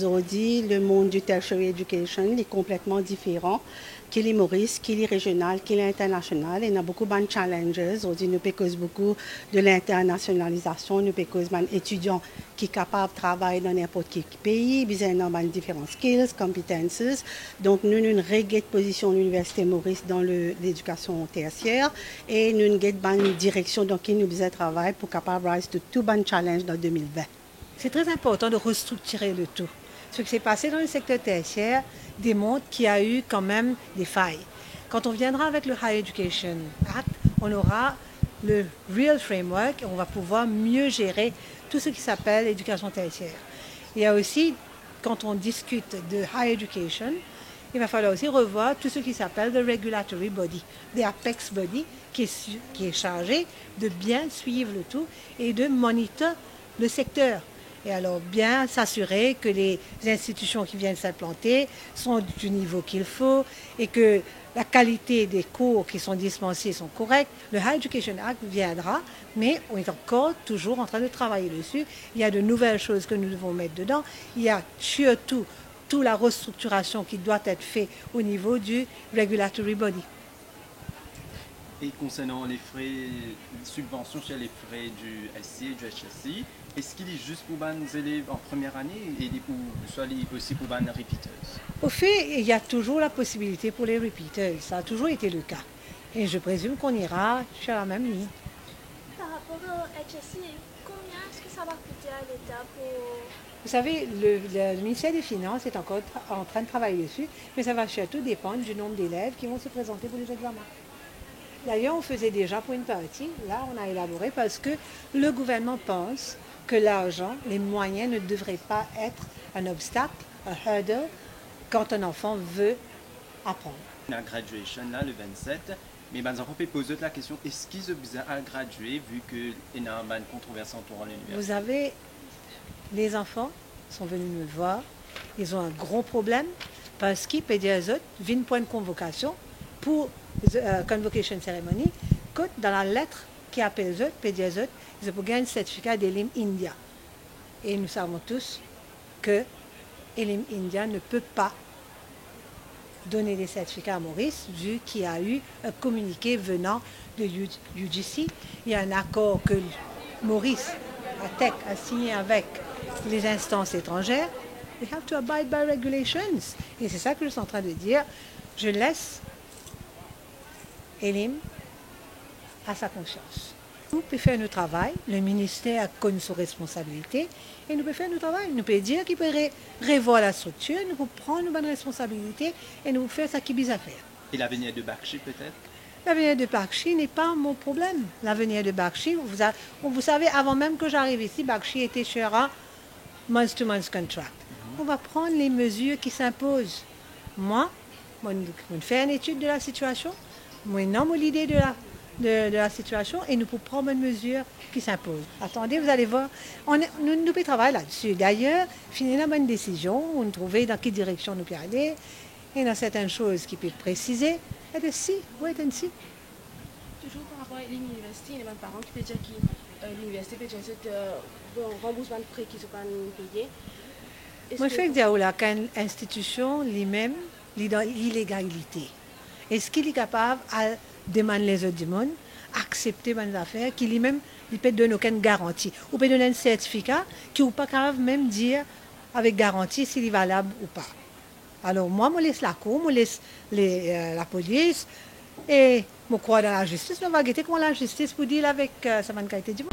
aujourd'hui, le monde du tertiary education est complètement différent qu'il est Maurice, qu'il est régional, qu'il est international. Il y a beaucoup de challenges. Aujourd'hui, nous pécons beaucoup de l'internationalisation. Nous pécons des étudiants qui sont capables de travailler dans n'importe quel pays. Ils ont différents skills, competences. Donc, nous avons une régulière position de l'Université Maurice dans l'éducation tertiaire. Et nous avons une direction dans laquelle nous devons travailler pour capable rise to tout bon challenge dans 2020. C'est très important de restructurer le tout. Ce qui s'est passé dans le secteur tertiaire démontre qu'il y a eu quand même des failles. Quand on viendra avec le Higher Education Act, on aura le Real Framework et on va pouvoir mieux gérer tout ce qui s'appelle l'éducation tertiaire. Il y a aussi, quand on discute de Higher Education, il va falloir aussi revoir tout ce qui s'appelle le Regulatory Body, the Apex Body, qui est chargé de bien suivre le tout et de monitorer le secteur. Et alors bien s'assurer que les institutions qui viennent s'implanter sont du niveau qu'il faut et que la qualité des cours qui sont dispensés sont corrects. Le Higher Education Act viendra, mais on est encore toujours en train de travailler dessus. Il y a de nouvelles choses que nous devons mettre dedans. Il y a surtout toute la restructuration qui doit être faite au niveau du Regulatory Body. Et concernant les frais, subventions sur les frais du SI et du HSI, est-ce qu'il est juste pour les élèves en première année et soit aussi pour les repeaters? Au fait, il y a toujours la possibilité pour les repeaters. Ça a toujours été le cas. Et je présume qu'on ira sur la même ligne. Par rapport au HSI, combien est-ce que ça va coûter à l'État pour... Vous savez, le ministère des Finances est encore en train de travailler dessus, mais ça va surtout dépendre du nombre d'élèves qui vont se présenter pour les examens. D'ailleurs, on faisait déjà pour une partie. Là, on a élaboré parce que le gouvernement pense que l'argent, les moyens ne devraient pas être un obstacle, un hurdle, quand un enfant veut apprendre. La graduation, là, le 27, mais on peut poser la question, est-ce qu'ils ont besoin à graduer vu qu'il y a une controverse entourant l'université? Vous avez, les enfants sont venus me voir, ils ont un gros problème parce qu'ils paient des autres, viennent pour une convocation pour convocation ceremony, que dans la lettre qui appelle eux, PDSE, ils ont gagné un certificat d'Elim India. Et nous savons tous que Elim India ne peut pas donner des certificats à Maurice, vu qu'il y a eu un communiqué venant de UGC. Il y a un accord que Maurice, ATEC, a signé avec les instances étrangères. They have to abide by regulations. Et c'est ça que je suis en train de dire. Je laisse Elim à sa conscience. Nous pouvons faire notre travail, le ministère a connu ses responsabilités et nous pouvons faire notre travail. Nous pouvons dire qu'il peut revoir la structure, nous pouvons prendre nos bonnes responsabilités et nous pouvons faire ce qu'il y a à faire. Et l'avenir de Bakshi peut-être? L'avenir de Bakshi n'est pas mon problème. L'avenir de Bakshi, vous savez, avant même que j'arrive ici, Bakshi était sur un month-to-month contract. On va prendre les mesures qui s'imposent. Moi, je fais une étude de la situation. Moi, non, l'idée de la situation et nous pouvons prendre une mesure qui s'impose. Attendez, vous allez voir, nous pouvons travailler là-dessus. D'ailleurs, finir la bonne décision, on trouver dans quelle direction nous pouvons aller, et dans certaines choses qui peuvent préciser, et de si, wait and see. Toujours par rapport à l'université, il y a des parents qui peuvent dire que l'université peut dire que remboursement de prêts qui ne sont pas payés. Moi, je fais dire qu'une institution, lui-même, l'illégalité. Est-ce qu'il est capable de demander les autres du monde, accepter les affaires, qu'il lui-même il peut donner aucune garantie. Ou peut donner un certificat qui n'est pas capable même dire avec garantie s'il est valable ou pas. Alors moi, je laisse la cour, je laisse la police et je crois dans la justice. On va guetter comment la justice pour dire avec sa qualité du monde.